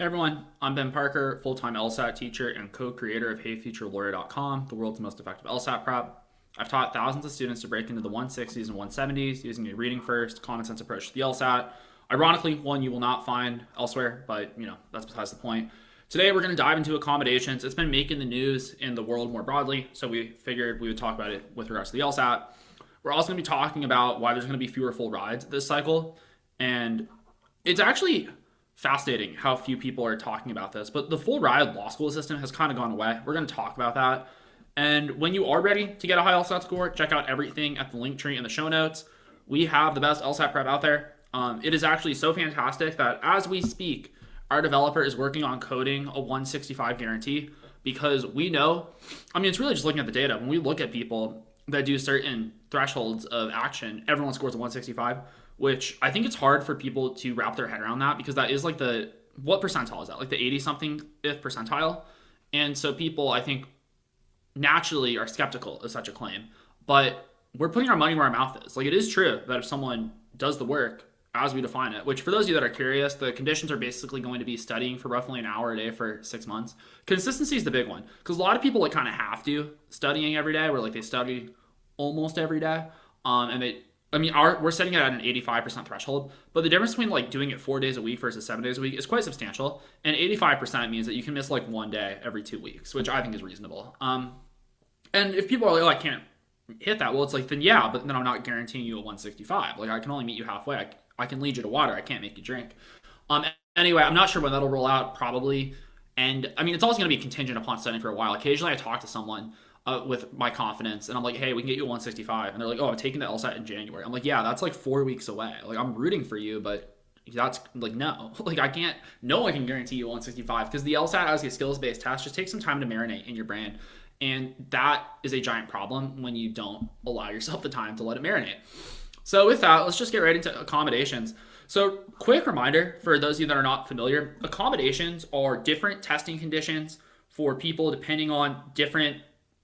Hey everyone, I'm Ben Parker, full-time LSAT teacher and co-creator of HeyFutureLawyer.com, the world's most effective LSAT prep. I've taught thousands of students to break into the 160s and 170s using a reading first, common sense approach to the LSAT. Ironically, one you will not find elsewhere, but that's besides the point. Today we're going to dive into accommodations. It's been making the news in the world more broadly, so we figured we would talk about it with regards to the LSAT. We're also going to be talking about why there's going to be fewer full rides this cycle, and it's actually fascinating how few people are talking about this, but the full ride law school system has kind of gone away. We're going to talk about that. And when you are ready to get a high LSAT score, check out everything at the link tree in the show notes. We have the best LSAT prep out there. It is actually so fantastic that as we speak, our developer is working on coding a 165 guarantee because we know, it's really just looking at the data. When we look at people that do certain thresholds of action, everyone scores a 165. Which I think it's hard for people to wrap their head around that because that is like what percentile is that? Like the 80-something-th percentile. And so people, I think, naturally are skeptical of such a claim. But we're putting our money where our mouth is. Like it is true that if someone does the work as we define it, which for those of you that are curious, the conditions are basically going to be studying for roughly an hour a day for 6 months. Consistency is the big one because a lot of people kind of have to studying every day where they study almost every day. We're setting it at an 85% threshold, but the difference between doing it 4 days a week versus 7 days a week is quite substantial. And 85% means that you can miss 1 day every 2 weeks, which I think is reasonable. And if people are I can't hit that, well, it's then yeah, but then I'm not guaranteeing you a 165. I can only meet you halfway. I can lead you to water. I can't make you drink. Anyway, I'm not sure when that'll roll out, probably. And it's also going to be contingent upon studying for a while. Occasionally I talk to someone with my confidence and I'm like, hey, we can get you a 165, and they're like, oh, I'm taking the LSAT in January. I'm like, yeah, that's 4 weeks away. I'm rooting for you, but that's no. I can't, no one can guarantee you 165 because the LSAT as a skills-based test just takes some time to marinate in your brain, and that is a giant problem when you don't allow yourself the time to let it marinate. So with that, let's just get right into accommodations. So quick reminder for those of you that are not familiar, accommodations are different testing conditions for people depending on different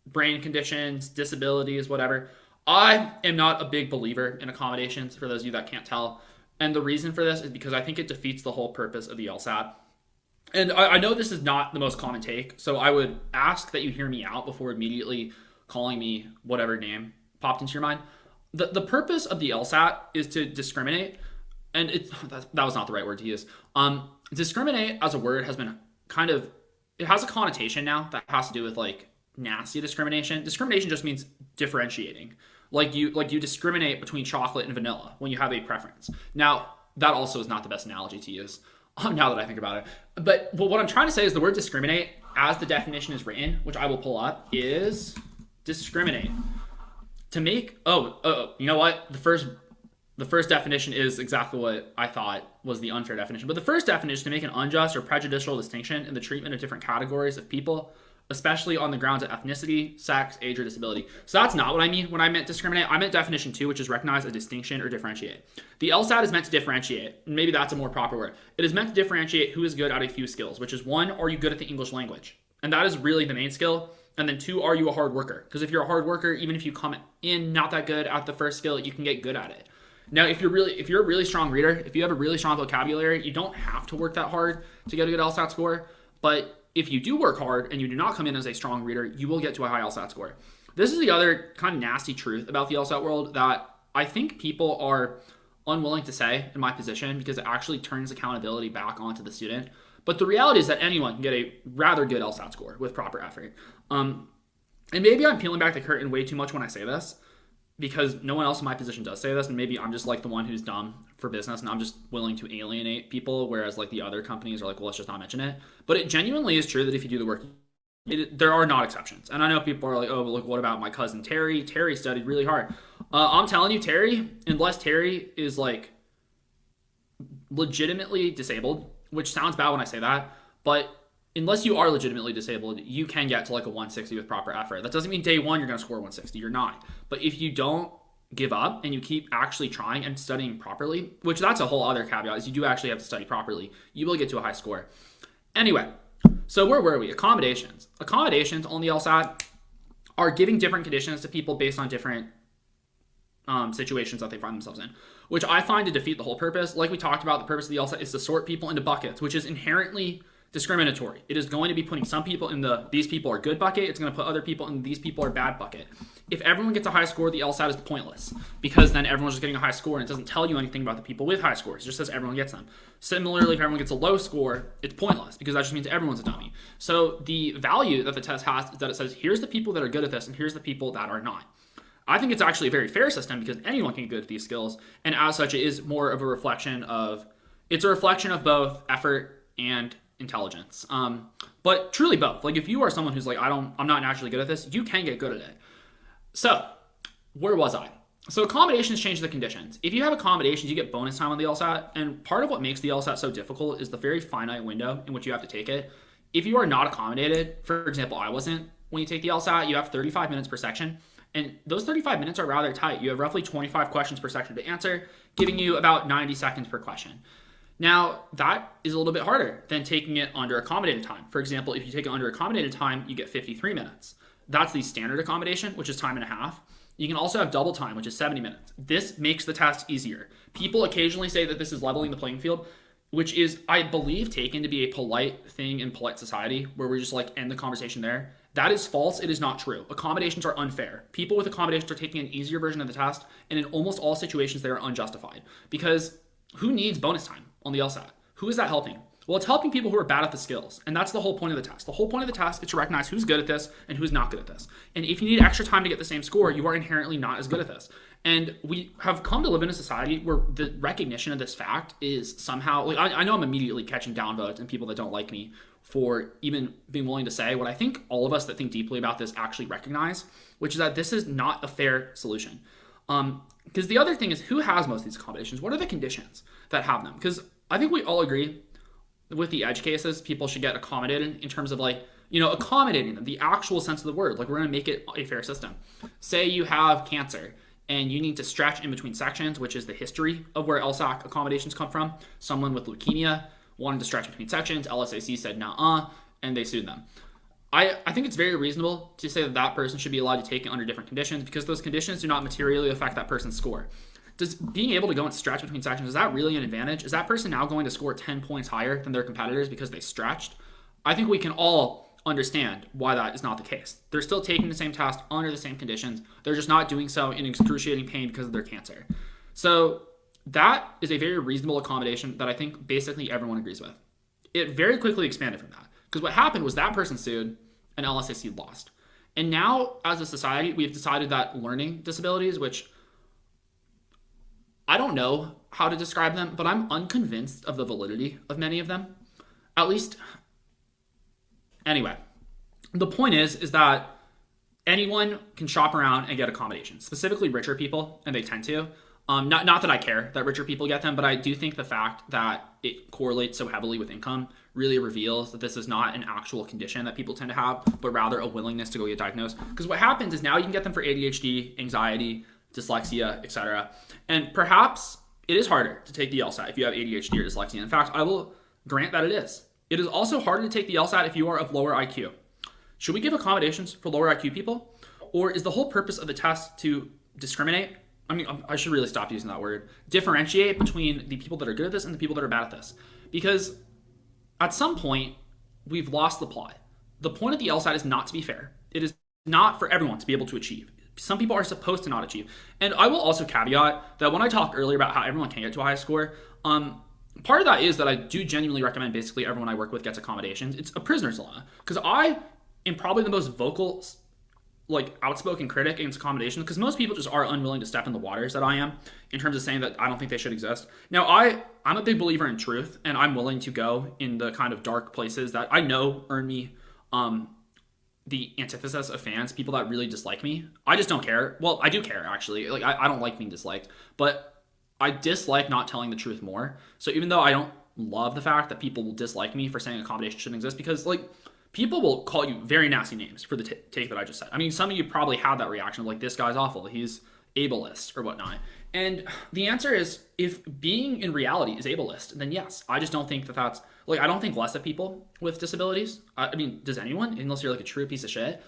brain conditions, disabilities, whatever. I am not a big believer in accommodations, for those of you that can't tell. And the reason for this is because I think it defeats the whole purpose of the LSAT. And I know this is not the most common take, so I would ask that you hear me out before immediately calling me whatever name popped into your mind. The purpose of the LSAT is to discriminate, and that was not the right word to use. Discriminate as a word has been it has a connotation now that has to do with nasty discrimination. Discrimination just means differentiating. You discriminate between chocolate and vanilla when you have a preference. Now, that also is not the best analogy to use now that I think about it. But what I'm trying to say is the word discriminate, as the definition is written, which I will pull up, is discriminate. To make, you know what? The first definition is exactly what I thought was the unfair definition. But the first definition is to make an unjust or prejudicial distinction in the treatment of different categories of people, especially on the grounds of ethnicity, sex, age, or disability. So that's not what I mean when I meant discriminate. I meant definition 2, which is recognize a distinction or differentiate. The LSAT is meant to differentiate, and maybe that's a more proper word. It is meant to differentiate who is good at a few skills, which is 1, are you good at the English language? And that is really the main skill. And then 2, are you a hard worker? Because if you're a hard worker, even if you come in not that good at the first skill, you can get good at it. Now, if you're a really strong reader, if you have a really strong vocabulary, you don't have to work that hard to get a good LSAT score. But if you do work hard and you do not come in as a strong reader, you will get to a high LSAT score. This is the other kind of nasty truth about the LSAT world that I think people are unwilling to say in my position because it actually turns accountability back onto the student. But the reality is that anyone can get a rather good LSAT score with proper effort. And maybe I'm peeling back the curtain way too much when I say this because no one else in my position does say this, and maybe I'm just the one who's dumb for business and I'm just willing to alienate people, whereas the other companies are well, let's just not mention it. But it genuinely is true that if you do the work, there are not exceptions. And I know people are oh, but look, what about my cousin Terry? Terry studied really hard. I'm telling you, Terry, unless Terry is legitimately disabled, which sounds bad when I say that, but unless you are legitimately disabled, you can get to a 160 with proper effort. That doesn't mean day one you're going to score 160. You're not. But if you don't give up and you keep actually trying and studying properly, which that's a whole other caveat, is you do actually have to study properly, you will get to a high score. Anyway, so where were we? Accommodations. Accommodations on the LSAT are giving different conditions to people based on different situations that they find themselves in. which I find to defeat the whole purpose. Like we talked about, the purpose of the LSAT is to sort people into buckets, which is inherently discriminatory. It is going to be putting some people in the these people are good bucket. It's going to put other people in these people are bad bucket. If everyone gets a high score, the LSAT is pointless because then everyone's just getting a high score and it doesn't tell you anything about the people with high scores. It just says everyone gets them. Similarly, if everyone gets a low score, it's pointless because that just means everyone's a dummy. So the value that the test has is that it says here's the people that are good at this and here's the people that are not. I think it's actually a very fair system because anyone can get good at these skills, and as such, it is more of a reflection of both effort and intelligence. But truly both. Like if you are someone who's like, I'm not naturally good at this, you can get good at it. So where was I? So accommodations change the conditions. If you have accommodations, you get bonus time on the LSAT, and part of what makes the LSAT so difficult is the very finite window in which you have to take it. If you are not accommodated, for example, I wasn't, when you take the LSAT, you have 35 minutes per section. And those 35 minutes are rather tight. You have roughly 25 questions per section to answer, giving you about 90 seconds per question. Now, that is a little bit harder than taking it under accommodated time. For example, if you take it under accommodated time, you get 53 minutes. That's the standard accommodation, which is time and a half. You can also have double time, which is 70 minutes. This makes the test easier. People occasionally say that this is leveling the playing field, which is, I believe, taken to be a polite thing in polite society, where we just like end the conversation there. That is false. It is not true. Accommodations are unfair. People with accommodations are taking an easier version of the test, and in almost all situations, they are unjustified. Because who needs bonus time on the LSAT? Who is that helping? Well, it's helping people who are bad at the skills, and that's the whole point of the test. The whole point of the test is to recognize who's good at this and who's not good at this. And if you need extra time to get the same score, you are inherently not as good at this. And we have come to live in a society where the recognition of this fact is somehow, like I know I'm immediately catching downvotes and people that don't like me for even being willing to say what I think all of us that think deeply about this actually recognize, which is that this is not a fair solution. Because the other thing is, who has most of these accommodations? What are the conditions that have them? Because I think we all agree with the edge cases, people should get accommodated in terms of like, accommodating them, the actual sense of the word. Like we're going to make it a fair system. Say you have cancer and you need to stretch in between sections, which is the history of where LSAC accommodations come from. Someone with leukemia wanted to stretch between sections. LSAC said, nah, and they sued them. I think it's very reasonable to say that that person should be allowed to take it under different conditions because those conditions do not materially affect that person's score. Does being able to go and stretch between sections, is that really an advantage? Is that person now going to score 10 points higher than their competitors because they stretched? I think we can all understand why that is not the case. They're still taking the same test under the same conditions. They're just not doing so in excruciating pain because of their cancer. So that is a very reasonable accommodation that I think basically everyone agrees with. It very quickly expanded from that because what happened was that person sued and LSAC lost. And now as a society, we've decided that learning disabilities, which I don't know how to describe them, but I'm unconvinced of the validity of many of them. At least, anyway, the point is that anyone can shop around and get accommodations, specifically richer people, and they tend to. Not that I care that richer people get them, but I do think the fact that it correlates so heavily with income really reveals that this is not an actual condition that people tend to have, but rather a willingness to go get diagnosed. Because what happens is now you can get them for ADHD, anxiety, dyslexia, etc. And perhaps it is harder to take the LSAT if you have ADHD or dyslexia. In fact, I will grant that it is. It is also harder to take the LSAT if you are of lower IQ. Should we give accommodations for lower IQ people? Or is the whole purpose of the test to discriminate? I mean, I should really stop using that word. Differentiate between the people that are good at this and the people that are bad at this. Because at some point, we've lost the plot. The point of the LSAT is not to be fair. It is not for everyone to be able to achieve. Some people are supposed to not achieve. And I will also caveat that when I talked earlier about how everyone can get to a high score, part of that is that I do genuinely recommend basically everyone I work with gets accommodations. It's a prisoner's dilemma. Because I am probably the most vocal, outspoken critic against accommodations because most people just are unwilling to step in the waters that I am in terms of saying that I don't think they should exist. Now, I'm a big believer in truth, and I'm willing to go in the kind of dark places that I know earn me the antithesis of fans, people that really dislike me. I just don't care. Well, I do care, actually. I don't like being disliked, but I dislike not telling the truth more. So even though I don't love the fact that people will dislike me for saying accommodation shouldn't exist, because people will call you very nasty names for the take that I just said. I mean, some of you probably had that reaction of this guy's awful, he's ableist or whatnot. And the answer is, if being in reality is ableist, then yes. I just don't think that that's, I don't think less of people with disabilities. I mean, does anyone? Unless you're a true piece of shit.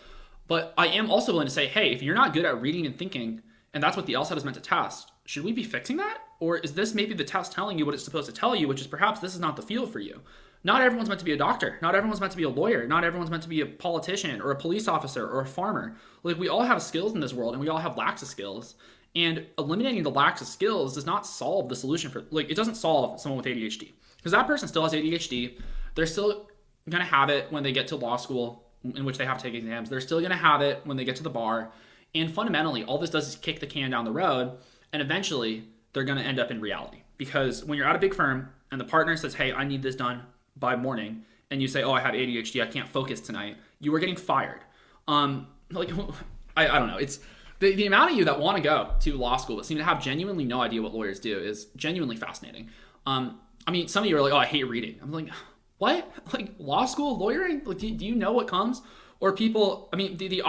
But I am also willing to say, hey, if you're not good at reading and thinking, and that's what the LSAT is meant to test, should we be fixing that? Or is this maybe the test telling you what it's supposed to tell you, which is perhaps this is not the field for you? Not everyone's meant to be a doctor. Not everyone's meant to be a lawyer. Not everyone's meant to be a politician or a police officer or a farmer. Like, we all have skills in this world, and we all have lacks of skills. And eliminating the lacks of skills does not solve the solution for, like, it doesn't solve someone with ADHD. Because that person still has ADHD. They're still going to have it when they get to law school, in which they have to take exams. They're still going to have it when they get to the bar. And fundamentally, all this does is kick the can down the road, and eventually they're going to end up in reality. Because when you're at a big firm and the partner says, hey, I need this done by morning, and you say, oh, I have ADHD, I can't focus tonight, you are getting fired. I don't know. It's the amount of you that want to go to law school but seem to have genuinely no idea what lawyers do is genuinely fascinating. I mean, some of you are like, oh, I hate reading. I'm like, what? Like, law school, lawyering? Like, do you know what comes? Or people, I mean, the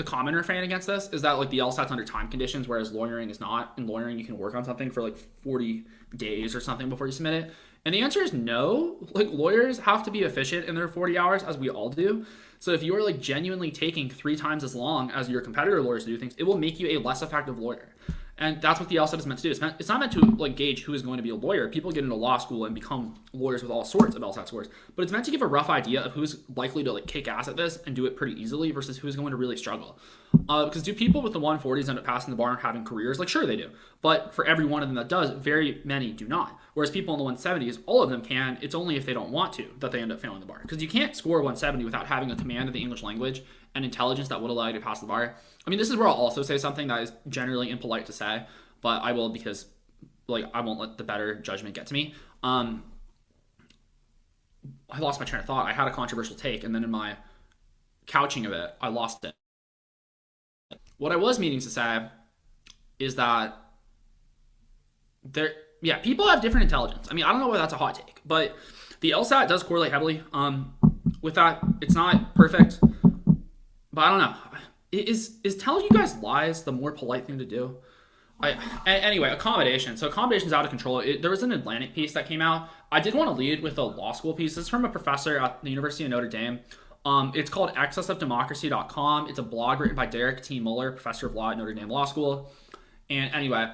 common refrain against this is that, like, the LSAT's under time conditions, whereas lawyering is not. In lawyering, you can work on something for like 40 days or something before you submit it. And the answer is no. Like, lawyers have to be efficient in their 40 hours, as we all do. So if you are, like, genuinely taking 3 times as long as your competitor lawyers to do things, it will make you a less effective lawyer. And that's what the LSAT is meant to do. It's not meant to, like, gauge who is going to be a lawyer. People get into law school and become lawyers with all sorts of LSAT scores. But it's meant to give a rough idea of who's likely to, like, kick ass at this and do it pretty easily versus who's going to really struggle. Because do people with the 140s end up passing the bar and having careers? Like, sure they do. But for every one of them that does, very many do not. Whereas people in the 170s, all of them can. It's only if they don't want to that they end up failing the bar. Because you can't score 170 without having a command of the English language and intelligence that would allow you to pass the bar. I mean, this is where I'll also say something that is generally impolite to say, but I will, because, like, I won't let the better judgment get to me. I lost my train of thought. I had a controversial take, and then in my couching of it, I lost it. What I was meaning to say is that people have different intelligence. I mean, I don't know whether that's a hot take, but the LSAT does correlate heavily with that. It's not perfect, but I don't know. Is telling you guys lies the more polite thing to do? Anyway, accommodations. So accommodations out of control. There was an Atlantic piece that came out. I did want to lead with a law school piece. This is from a professor at the University of Notre Dame. It's called excessofdemocracy.com. It's a blog written by Derek T. Muller, professor of law at Notre Dame Law School. And anyway,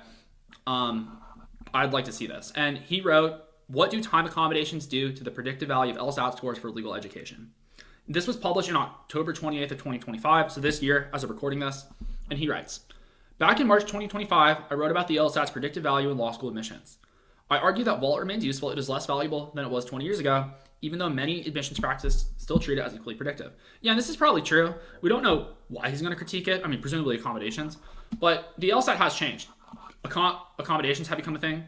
I'd like to see this. And he wrote, what do time accommodations do to the predictive value of LSAT scores for legal education? This was published on October 28th of 2025, so this year as of recording this. And he writes, back in March 2025, I wrote about the LSAT's predictive value in law school admissions. I argue that while it remains useful, it is less valuable than it was 20 years ago, even though many admissions practices still treat it as equally predictive. Yeah, and this is probably true. We don't know why he's going to critique it. I mean, presumably accommodations. But the LSAT has changed. Accommodations have become a thing.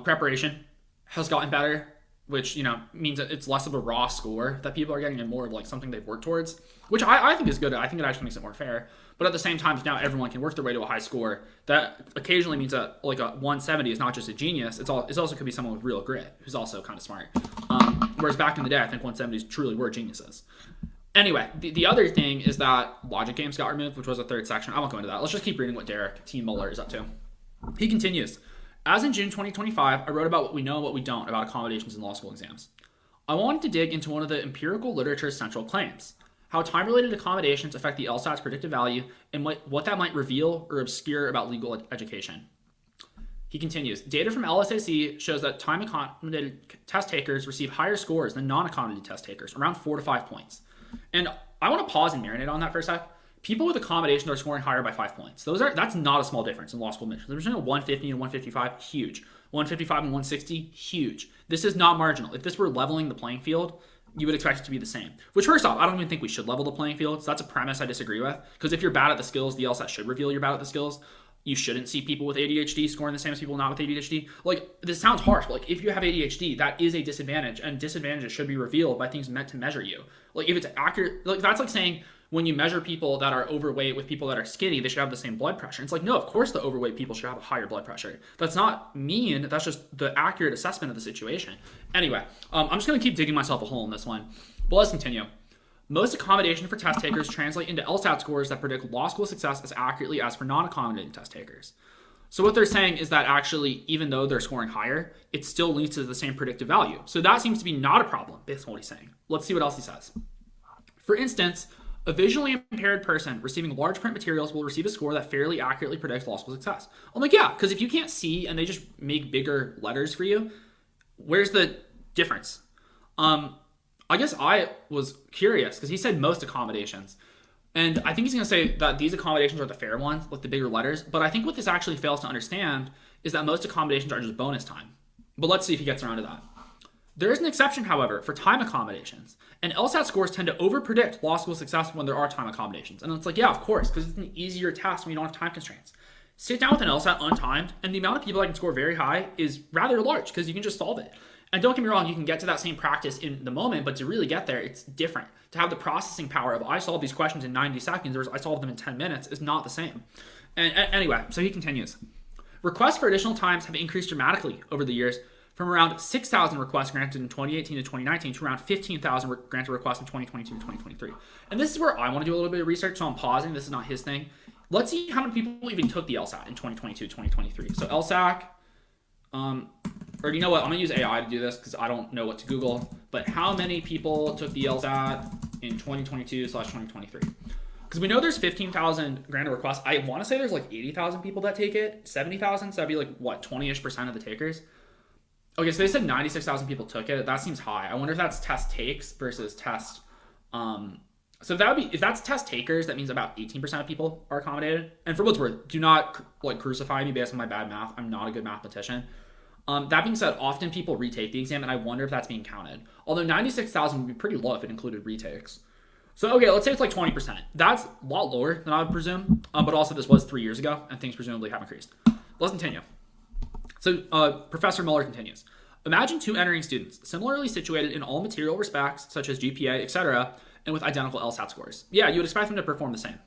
Preparation has gotten better, which, means that it's less of a raw score that people are getting and more of, like, something they've worked towards, which I think is good. I think it actually makes it more fair. But at the same time, now everyone can work their way to a high score. That occasionally means that, like, a 170 is not just a genius. It also could be someone with real grit who's also kind of smart. Whereas back in the day, I think 170s truly were geniuses. Anyway, the other thing is that logic games got removed, which was a third section. I won't go into that. Let's just keep reading what Derek T. Muller is up to. He continues, as in June 2025, I wrote about what we know and what we don't about accommodations in law school exams. I wanted to dig into one of the empirical literature's central claims, how time-related accommodations affect the LSAT's predictive value and what that might reveal or obscure about legal education. He continues, data from LSAT shows that time-accommodated test takers receive higher scores than non-accommodated test takers, around 4 to 5 points. And I want to pause and marinate on that for a sec. People with accommodations are scoring higher by 5 points. That's not a small difference in law school admissions. There's 150 and 155, huge. 155 and 160, huge. This is not marginal. If this were leveling the playing field, you would expect it to be the same. Which, first off, I don't even think we should level the playing field. So that's a premise I disagree with. Because if you're bad at the skills, the LSAT should reveal you're bad at the skills. You shouldn't see people with ADHD scoring the same as people not with ADHD. Like, this sounds harsh, but, like, if you have ADHD, that is a disadvantage, and disadvantages should be revealed by things meant to measure you. Like, if it's accurate, like, that's like saying when you measure people that are overweight with people that are skinny, they should have the same blood pressure. It's like, no, of course the overweight people should have a higher blood pressure. That's not mean. That's just the accurate assessment of the situation. Anyway, I'm just going to keep digging myself a hole in this one. But let's continue. Most accommodation for test takers translate into LSAT scores that predict law school success as accurately as for non-accommodating test takers. So what they're saying is that actually, even though they're scoring higher, it still leads to the same predictive value. So that seems to be not a problem based on what he's saying. Let's see what else he says. For instance, A visually impaired person receiving large print materials will receive a score that fairly accurately predicts law school success. I'm like, yeah, because if you can't see and they just make bigger letters for you, where's the difference? I guess I was curious because he said most accommodations. And I think he's going to say that these accommodations are the fair ones with the bigger letters. But I think what this actually fails to understand is that most accommodations are just bonus time. But let's see if he gets around to that. There is an exception, however, for time accommodations. And LSAT scores tend to overpredict law school success when there are time accommodations. And it's like, yeah, of course, because it's an easier test when you don't have time constraints. Sit down with an LSAT untimed, and the amount of people that can score very high is rather large because you can just solve it. And don't get me wrong, you can get to that same practice in the moment, but to really get there, it's different. To have the processing power of I solve these questions in 90 seconds or I solve them in 10 minutes is not the same. And anyway, so he continues. Requests for additional times have increased dramatically over the years, from around 6,000 requests granted in 2018 to 2019 to around 15,000 granted requests in 2022 to 2023. And this is where I want to do a little bit of research, so I'm pausing. This is not his thing. Let's see how many people even took the LSAT in 2022, 2023. So LSAC, or you know what? I'm going to use AI to do this because I don't know what to Google. But how many people took the LSAT in 2022/2023? Because we know there's 15,000 granted requests. I want to say there's like 80,000 people that take it, 70,000. So that'd be like, what, 20-ish% of the takers? Okay, so they said 96,000 people took it. That seems high. I wonder if that's test takes versus test. So that would be, if that's test takers, that means about 18% of people are accommodated. And for what's worth, do not like crucify me based on my bad math. I'm not a good mathematician. That being said, often people retake the exam, and I wonder if that's being counted. Although 96,000 would be pretty low if it included retakes. So, okay, let's say it's like 20%. That's a lot lower than I would presume. But also this was 3 years ago, and things presumably have increased. Let's continue. So Professor Muller continues. Imagine two entering students, similarly situated in all material respects, such as GPA, etc., and with identical LSAT scores. Yeah, you would expect them to perform the same.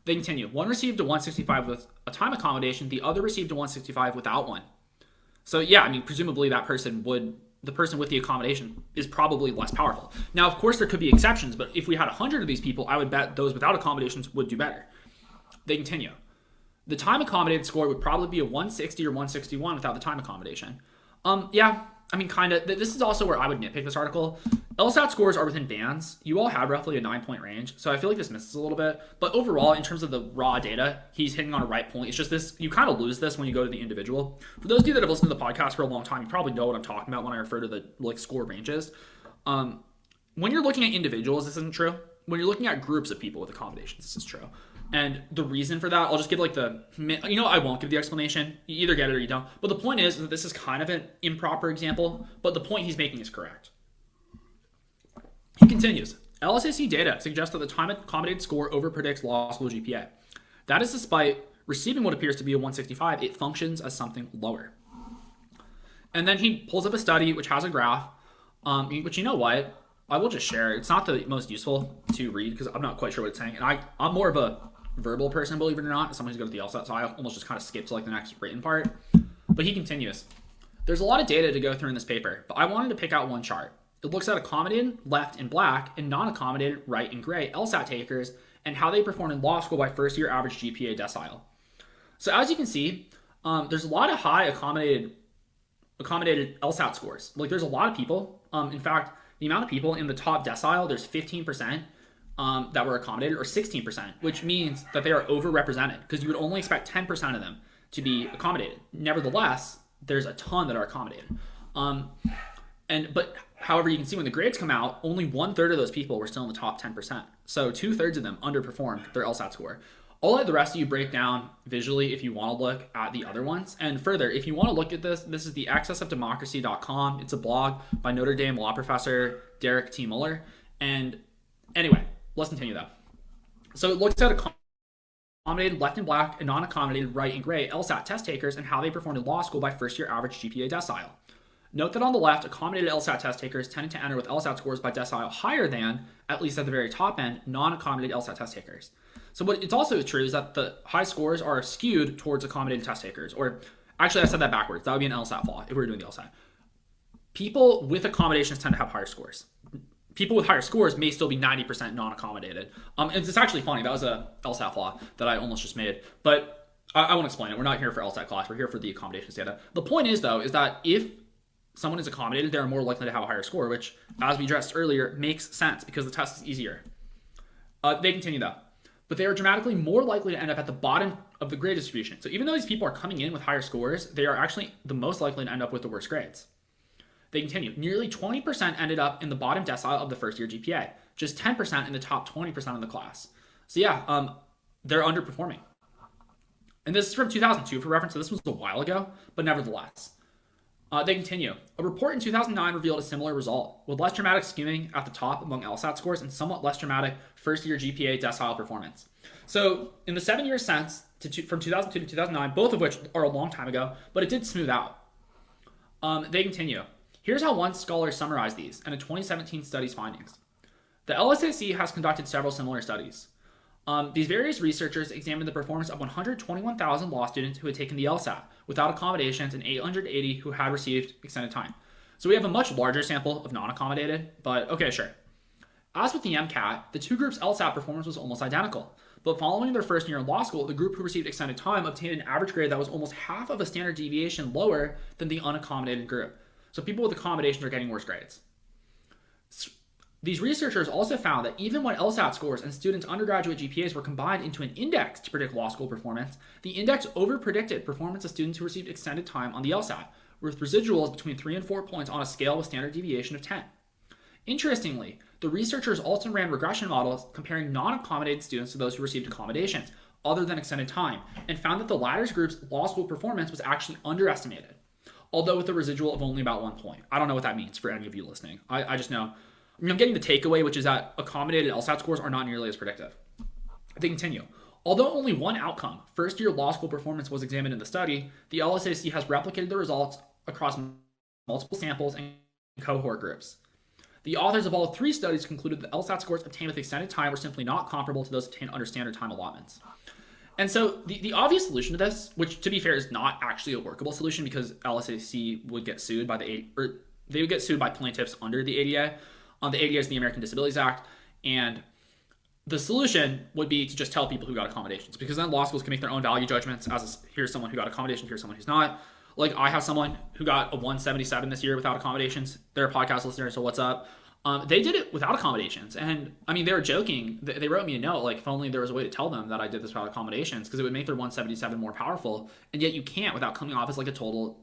They continue. One received a 165 with a time accommodation. The other received a 165 without one. So yeah, I mean, presumably that person would, the person with the accommodation is probably less powerful. Now, of course, there could be exceptions, but if we had 100 of these people, I would bet those without accommodations would do better. They continue. The time accommodated score would probably be a 160 or 161 without the time accommodation. Yeah, I mean, kind of. This is also where I would nitpick this article. LSAT scores are within bands. You all have roughly a 9-point range, so I feel like this misses a little bit. But overall, in terms of the raw data, he's hitting on a right point. It's just this, you kind of lose this when you go to the individual. For those of you that have listened to the podcast for a long time, you probably know what I'm talking about when I refer to the like score ranges. When you're looking at individuals, this isn't true. When you're looking at groups of people with accommodations, this is true. And the reason for that, I'll just give like I won't give the explanation. You either get it or you don't. But the point is that this is kind of an improper example, but the point he's making is correct. He continues. LSAC data suggests that the time accommodated score overpredicts law school GPA. That is despite receiving what appears to be a 165, it functions as something lower. And then he pulls up a study which has a graph, which you know what? I will just share. It's not the most useful to read because I'm not quite sure what it's saying. And I'm more of a verbal person, believe it or not, as someone who's good at the LSAT, so I almost just kind of skip to like the next written part. But he continues. There's a lot of data to go through in this paper, but I wanted to pick out one chart. It looks at accommodated left and black and non-accommodated right and gray LSAT takers and how they perform in law school by first year average GPA decile. So as you can see, there's a lot of high accommodated LSAT scores. Like there's a lot of people. In fact, the amount of people in the top decile, there's 15% that were accommodated, or 16%, which means that they are overrepresented because you would only expect 10% of them to be accommodated. Nevertheless, there's a ton that are accommodated. But however, you can see when the grades come out, only 1/3 of those people were still in the top 10%. So 2/3 of them underperformed their LSAT score. I'll let the rest of you break down visually if you want to look at the other ones. And further, if you want to look at this is the excessofdemocracy.com. It's a blog by Notre Dame law professor Derek T. Muller. And anyway, let's continue though. So it looks at accommodated left and black and non-accommodated right and gray LSAT test takers and how they performed in law school by first year average GPA decile. Note that on the left, accommodated LSAT test takers tended to enter with LSAT scores by decile higher than, at least at the very top end, non-accommodated LSAT test takers. So what it's also true is that the high scores are skewed towards accommodated test takers. Or actually, I said that backwards. That would be an LSAT flaw if we were doing the LSAT. People with accommodations tend to have higher scores. People with higher scores may still be 90% non-accommodated. It's actually funny. That was a LSAT flaw that I almost just made. But I won't explain it. We're not here for LSAT class. We're here for the accommodations data. The point is, though, is that if someone is accommodated, they're more likely to have a higher score, which, as we addressed earlier, makes sense because the test is easier. They continue though. But they are dramatically more likely to end up at the bottom of the grade distribution. So even though these people are coming in with higher scores, they are actually the most likely to end up with the worst grades. They continue. Nearly 20% ended up in the bottom decile of the first year GPA, just 10% in the top 20% of the class. So yeah, they're underperforming. And this is from 2002 for reference, so this was a while ago, but nevertheless. They continue. A report in 2009 revealed a similar result, with less dramatic skewing at the top among LSAT scores and somewhat less dramatic first-year GPA decile performance. So in the 7 years since, from 2002 to 2009, both of which are a long time ago, but it did smooth out. They continue. Here's how one scholar summarized these in a 2017 study's findings. The LSAC has conducted several similar studies. These various researchers examined the performance of 121,000 law students who had taken the LSAT without accommodations and 880 who had received extended time. So we have a much larger sample of non-accommodated, but okay, sure. As with the MCAT, the two groups' LSAT performance was almost identical. But following their first year in law school, the group who received extended time obtained an average grade that was almost half of a standard deviation lower than the unaccommodated group. So people with accommodations are getting worse grades. These researchers also found that even when LSAT scores and students' undergraduate GPAs were combined into an index to predict law school performance, the index overpredicted performance of students who received extended time on the LSAT, with residuals between 3 and 4 points on a scale with standard deviation of 10. Interestingly, the researchers also ran regression models comparing non-accommodated students to those who received accommodations other than extended time, and found that the latter group's law school performance was actually underestimated, although with a residual of only about 1 point. I don't know what that means for any of you listening. I just know. I'm getting the takeaway, which is that accommodated LSAT scores are not nearly as predictive. They continue. Although only one outcome, first-year law school performance, was examined in the study, the LSAC has replicated the results across multiple samples and cohort groups. The authors of all 3 studies concluded that LSAT scores obtained with extended time were simply not comparable to those obtained under standard time allotments. And so the obvious solution to this, which to be fair is not actually a workable solution because LSAC would get sued by they would get sued by plaintiffs under the ADA. The ADA is the American Disabilities Act, and the solution would be to just tell people who got accommodations, because then law schools can make their own value judgments as here's someone who got accommodation, here's someone who's not. Like I have someone who got a 177 this year without accommodations. They're a podcast listener, so what's up? They did it without accommodations, and I mean they were joking. They wrote me a note like if only there was a way to tell them that I did this without accommodations, because it would make their 177 more powerful, and yet you can't without coming off as like a total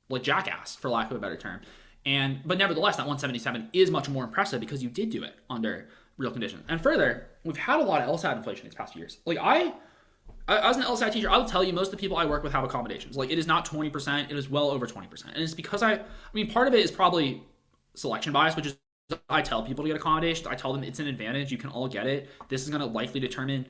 like jackass, for lack of a better term. But nevertheless, that 177 is much more impressive because you did do it under real conditions. And further, we've had a lot of LSAT inflation these past few years. Like I as an LSAT teacher, I will tell you most of the people I work with have accommodations. Like it is not 20%, it is well over 20%. And it's because I mean, part of it is probably selection bias, which is I tell people to get accommodations. I tell them it's an advantage. You can all get it. This is going to likely determine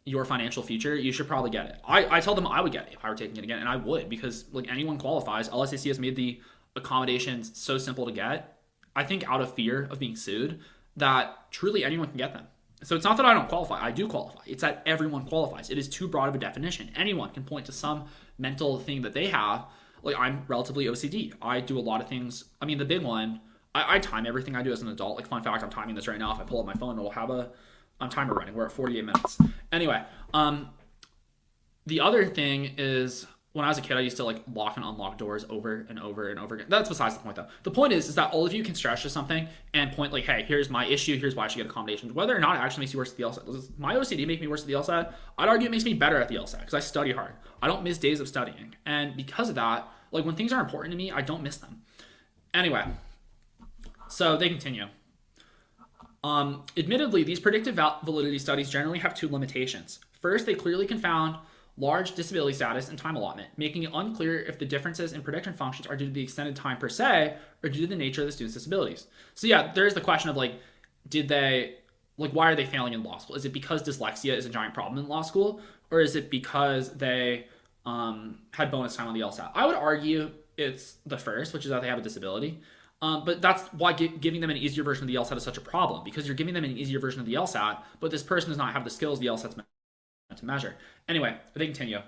your financial future. You should probably get it. I tell them I would get it if I were taking it again, and I would, because like anyone qualifies. LSAC has made the accommodations so simple to get, I think out of fear of being sued, that truly anyone can get them. So it's not that I don't qualify. I do qualify. It's that everyone qualifies. It is too broad of a definition. Anyone can point to some mental thing that they have. Like I'm relatively OCD. I do a lot of things. I mean, the big one, I time everything I do as an adult. Like fun fact, I'm timing this right now. If I pull up my phone, it'll have a timer running. We're at 48 minutes. Anyway, the other thing is when I was a kid, I used to like lock and unlock doors over and over and over again. That's besides the point though. The point is that all of you can stretch to something and point like, hey, here's my issue. Here's why I should get accommodations. Whether or not it actually makes you worse at the LSAT. Does my OCD make me worse at the LSAT? I'd argue it makes me better at the LSAT because I study hard. I don't miss days of studying. And because of that, like when things are important to me, I don't miss them. Anyway, so they continue. Admittedly, these predictive validity studies generally have 2 limitations. First, they clearly confound large disability status and time allotment, making it unclear if the differences in prediction functions are due to the extended time per se or due to the nature of the student's disabilities. So yeah, there is the question of like, why are they failing in law school? Is it because dyslexia is a giant problem in law school, or is it because they had bonus time on the LSAT? I would argue it's the first, which is that they have a disability. But that's why giving them an easier version of the LSAT is such a problem, because you're giving them an easier version of the LSAT, but this person does not have the skills the LSAT's meant to measure. Anyway, they continue.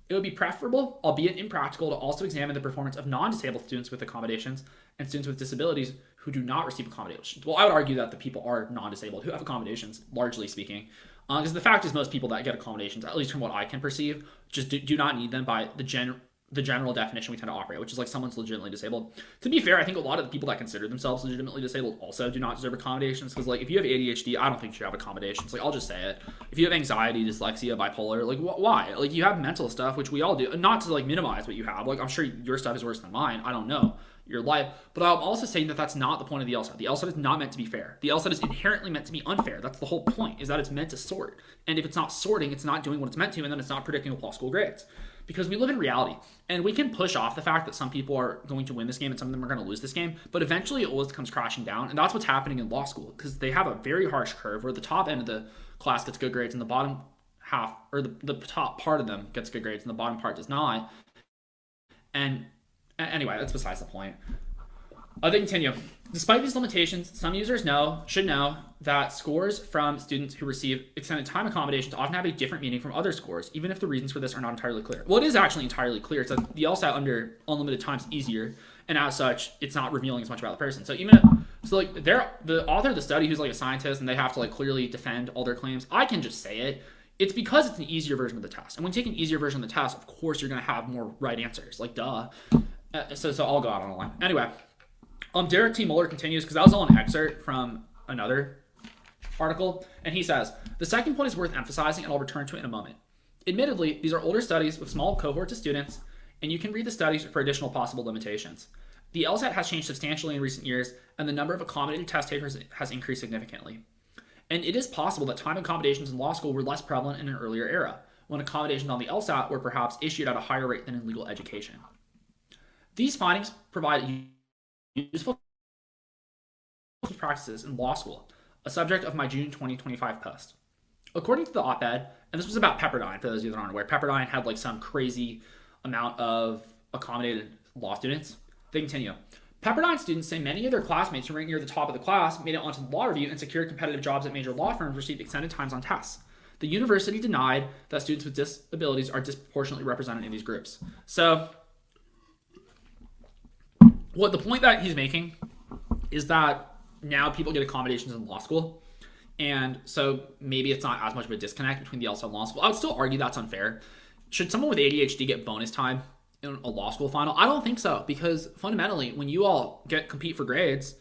It would be preferable, albeit impractical, to also examine the performance of non-disabled students with accommodations and students with disabilities who do not receive accommodations. Well, I would argue that the people are non-disabled who have accommodations, largely speaking, because the fact is most people that get accommodations, at least from what I can perceive, just do not need them by the the general definition we tend to operate, which is like someone's legitimately disabled. To be fair, I think a lot of the people that consider themselves legitimately disabled also do not deserve accommodations, because like if you have ADHD, I don't think you should have accommodations. Like I'll just say it. If you have anxiety, dyslexia, bipolar, like why? Like you have mental stuff, which we all do. Not to like minimize what you have. Like I'm sure your stuff is worse than mine. I don't know your life, but I'm also saying that that's not the point of the LSAT. The LSAT is not meant to be fair. The LSAT is inherently meant to be unfair. That's the whole point, is that it's meant to sort. And if it's not sorting, it's not doing what it's meant to, and then it's not predicting law school grades. Because we live in reality, and we can push off the fact that some people are going to win this game and some of them are going to lose this game, but eventually it always comes crashing down, and that's what's happening in law school, because they have a very harsh curve where the top end of the class gets good grades and the bottom half, or the top part of them gets good grades and the bottom part does not. And anyway, that's besides the point. They continue. Despite these limitations, some users should know that scores from students who receive extended time accommodations often have a different meaning from other scores, even if the reasons for this are not entirely clear. Well, it is actually entirely clear. It says the LSAT under unlimited time is easier, and as such, it's not revealing as much about the person. So like the author of the study, who's like a scientist, and they have to like clearly defend all their claims. I can just say it. It's because it's an easier version of the test, and when you take an easier version of the test, of course you're going to have more right answers. Like duh. So I'll go out on a line. Anyway. Derek T. Muller continues, because that was all an excerpt from another article, and he says, the second point is worth emphasizing, and I'll return to it in a moment. Admittedly, these are older studies with small cohorts of students, and you can read the studies for additional possible limitations. The LSAT has changed substantially in recent years, and the number of accommodated test takers has increased significantly. And it is possible that time accommodations in law school were less prevalent in an earlier era, when accommodations on the LSAT were perhaps issued at a higher rate than in legal education. These findings provide useful practices in law school, a subject of my June 2025 post. According to the op-ed, and this was about Pepperdine, for those of you that aren't aware, Pepperdine had like some crazy amount of accommodated law students. They continue. Pepperdine students say many of their classmates who ranked near the top of the class made it onto the law review and secured competitive jobs at major law firms received extended times on tests. The university denied that students with disabilities are disproportionately represented in these groups. So, what the point that he's making is that now people get accommodations in law school, and so maybe it's not as much of a disconnect between the LSAT and law school. I would still argue that's unfair. Should someone with ADHD get bonus time in a law school final? I don't think so, because fundamentally, when you all compete for grades,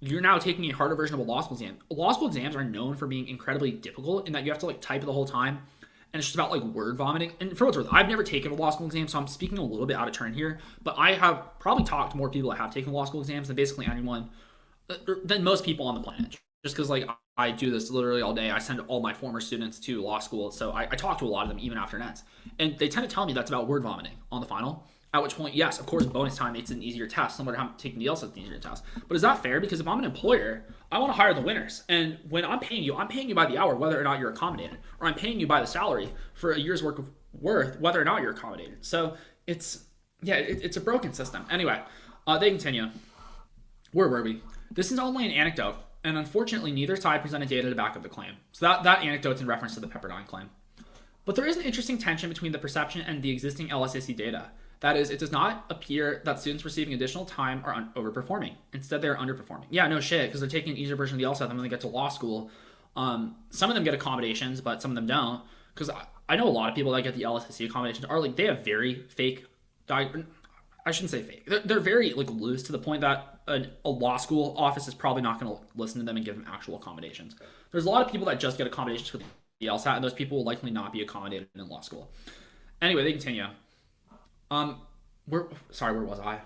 you're now taking a harder version of a law school exam. Law school exams are known for being incredibly difficult in that you have to like type the whole time, and it's just about like word vomiting. And for what's worth, I've never taken a law school exam, so I'm speaking a little bit out of turn here, but I have probably talked to more people that have taken law school exams than basically anyone, than most people on the planet. Just because like I do this literally all day. I send all my former students to law school, so I talk to a lot of them even after nets, and they tend to tell me that's about word vomiting on the final. At which point, yes, of course, bonus time makes it an easier test, similar to how taking the LSAT is an easier test. But is that fair? Because if I'm an employer, I want to hire the winners. And when I'm paying you by the hour, whether or not you're accommodated. Or I'm paying you by the salary for a year's worth of worth, whether or not you're accommodated. So it's a broken system. Anyway, they continue. Where were we? This is only an anecdote, and unfortunately, neither side presented data to back up the claim. So that anecdote's in reference to the Pepperdine claim. But there is an interesting tension between the perception and the existing LSAC data. That is, it does not appear that students receiving additional time are overperforming. Instead, they are underperforming. Yeah, no shit, because they're taking an easier version of the LSAT than when they get to law school. Some of them get accommodations, but some of them don't. Because I know a lot of people that get the LSAC accommodations are like, they have very fake, I shouldn't say fake. They're very like loose to the point that a law school office is probably not going to listen to them and give them actual accommodations. There's a lot of people that just get accommodations for the LSAT, and those people will likely not be accommodated in law school. Anyway, they continue. Where was I?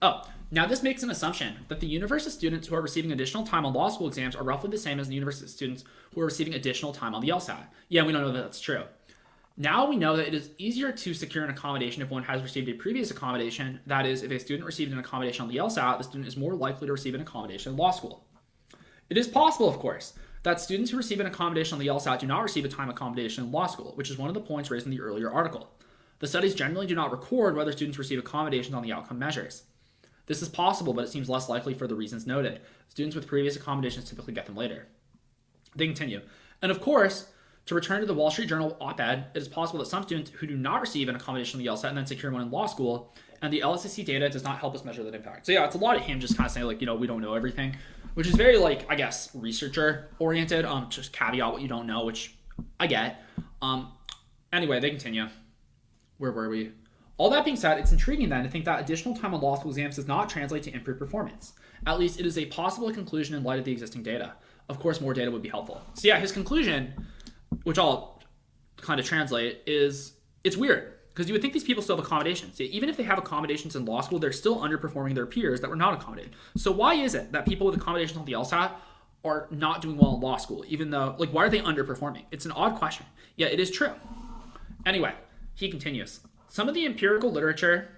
Oh, now this makes an assumption that the universe of students who are receiving additional time on law school exams are roughly the same as the universe of students who are receiving additional time on the LSAT. Yeah, we don't know that that's true. Now we know that it is easier to secure an accommodation if one has received a previous accommodation. That is, if a student received an accommodation on the LSAT, the student is more likely to receive an accommodation in law school. It is possible, of course, that students who receive an accommodation on the LSAT do not receive a time accommodation in law school, which is one of the points raised in the earlier article. The studies generally do not record whether students receive accommodations on the outcome measures. This is possible, but it seems less likely for the reasons noted. Students with previous accommodations typically get them later. They continue. And of course, to return to the Wall Street Journal op-ed, it is possible that some students who do not receive an accommodation on the LSAT and then secure one in law school, and the LSAC data does not help us measure that impact. So yeah, it's a lot of him just kind of saying like, we don't know everything, which is very like, I guess, researcher oriented. Just caveat what you don't know, which I get. Anyway, they continue. Where were we? All that being said, it's intriguing then to think that additional time on law school exams does not translate to improved performance. At least it is a possible conclusion in light of the existing data. Of course, more data would be helpful. So yeah, his conclusion, which I'll kind of translate, is it's weird because you would think these people still have accommodations. Even if they have accommodations in law school, they're still underperforming their peers that were not accommodated. So why is it that people with accommodations on the LSAT are not doing well in law school, even though, like, why are they underperforming? It's an odd question. Yeah, it is true. Anyway, he continues. Some of the empirical literature,